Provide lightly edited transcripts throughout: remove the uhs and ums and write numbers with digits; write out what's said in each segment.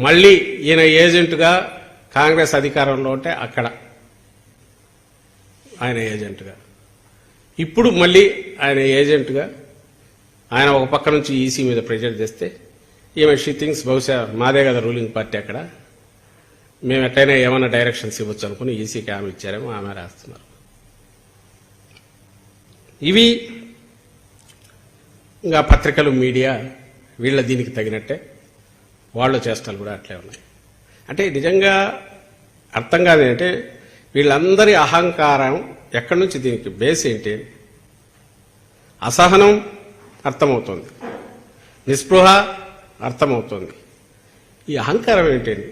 మళ్ళీ ఈయన ఏజెంటుగా కాంగ్రెస్ అధికారంలో ఉంటే అక్కడ ఆయన ఏజెంటుగా, ఇప్పుడు మళ్ళీ ఆయన ఏజెంటుగా ఆయన ఒక పక్క నుంచి ఈసీ మీద ప్రెజర్ చేస్తే ఈమె షీ థింగ్స్ బహుశా మాదే కదా రూలింగ్ పార్టీ అక్కడ, మేము ఎట్టయినా ఏమైనా డైరెక్షన్స్ ఇవ్వచ్చు అనుకుని ఈసీకి ఆమె ఇచ్చారేమో ఆమె రాస్తున్నారు. ఇవి ఇంకా పత్రికలు మీడియా వీళ్ళ దీనికి తగినట్టే వాళ్ళ చేష్టలు కూడా అట్లే ఉన్నాయి. అంటే నిజంగా అర్థం కాదు అంటే వీళ్ళందరి అహంకారం ఎక్కడి నుంచి, దీనికి బేస్ ఏంటి? అసహనం అర్థమవుతోంది, నిస్పృహ అర్థమవుతోంది. ఈ అహంకారం ఏంటండి?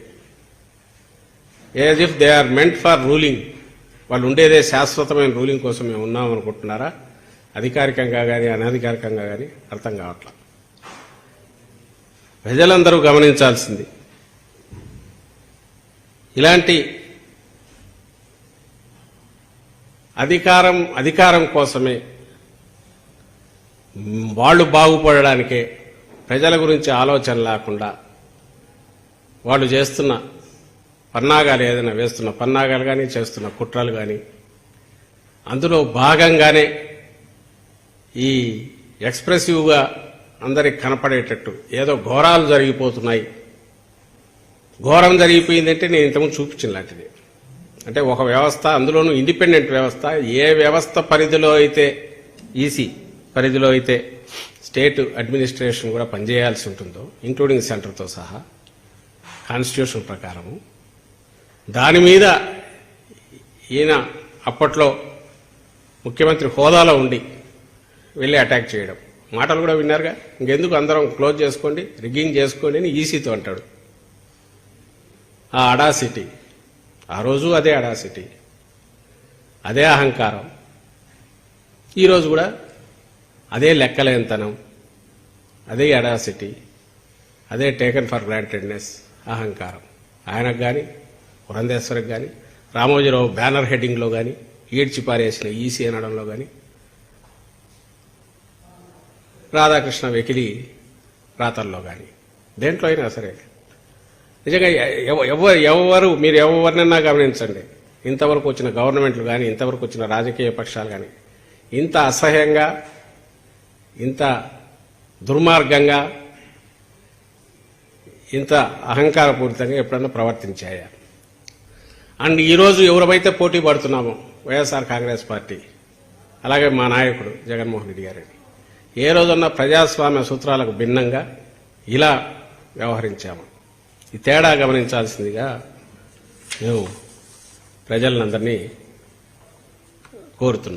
As if they are meant for ruling, వాళ్ళు ఉండేదే శాశ్వతమైన రూలింగ్ కోసం మేము ఉన్నాం అనుకుంటున్నారా? అధికారికంగా కానీ అనధికారికంగా కానీ అర్థం కావట్లా. ప్రజలందరూ గమనించాల్సింది, ఇలాంటి అధికారం కోసమే, వాళ్ళు బాగుపడడానికే, ప్రజల గురించి ఆలోచన లేకుండా వాళ్ళు చేస్తున్న పన్నాగాలు, ఏదైనా వేస్తున్న పన్నాగాలు కానీ చేస్తున్న కుట్రలు కానీ, అందులో భాగంగానే ఈ ఎక్స్ప్రెసివ్గా అందరికి కనపడేటట్టు ఏదో ఘోరాలు జరిగిపోతున్నాయి. ఘోరం జరిగిపోయిందంటే నేను ఇంతకుముందు చూపించిన లాంటిది. అంటే ఒక వ్యవస్థ, అందులోనూ ఇండిపెండెంట్ వ్యవస్థ, ఏ వ్యవస్థ పరిధిలో అయితే, ఈసీ పరిధిలో అయితే స్టేట్ అడ్మినిస్ట్రేషన్ కూడా పనిచేయాల్సి ఉంటుందో, ఇంక్లూడింగ్ సెంటర్తో సహా కాన్స్టిట్యూషన్ ప్రకారము, దాని మీద ఈయన అప్పట్లో ముఖ్యమంత్రి హోదాలో ఉండి వెళ్ళి అటాక్ చేయడం, మాటలు కూడా విన్నారుగా. ఇంకెందుకు అందరం క్లోజ్ చేసుకోండి, రిగ్గింగ్ చేసుకోండి అని ఈసీతో అంటాడు. ఆ అడాసిటీ, ఆ రోజు అదే అడాసిటీ, అదే అహంకారం, ఈరోజు కూడా అదే లెక్కలేనితనం, అదే అడాసిటీ, అదే టేకన్ ఫర్ గ్రాంటెడ్నెస్, అహంకారం. ఆయనకు కానీ, పురంధేశ్వరికి కానీ, రామోజీరావు బ్యానర్ హెడ్డింగ్లో కానీ, ఈడ్చి పారేసిన ఈసీ అనడంలో కానీ, రాధాకృష్ణ వెకిలి రాతల్లో కానీ, దేంట్లో అయినా సరే నిజంగా ఎవరు మీరు ఎవరినైనా గమనించండి, ఇంతవరకు వచ్చిన గవర్నమెంట్లు కానీ, ఇంతవరకు వచ్చిన రాజకీయ పక్షాలు కానీ ఇంత అసహ్యంగా, ఇంత దుర్మార్గంగా, ఇంత అహంకారపూరితంగా ఎప్పుడన్నా ప్రవర్తించాయా? అండ్ ఈరోజు ఎవరైతే పోటీ పడుతున్నామో వైఎస్ఆర్ కాంగ్రెస్ పార్టీ, అలాగే మా నాయకుడు జగన్మోహన్ రెడ్డి గారిని, ఏ రోజున్నా ప్రజాస్వామ్య సూత్రాలకు భిన్నంగా ఇలా వ్యవహరించాము. ఈ తేడా గమనించాల్సిందిగా మేము ప్రజలందరినీ కోరుతున్నాం.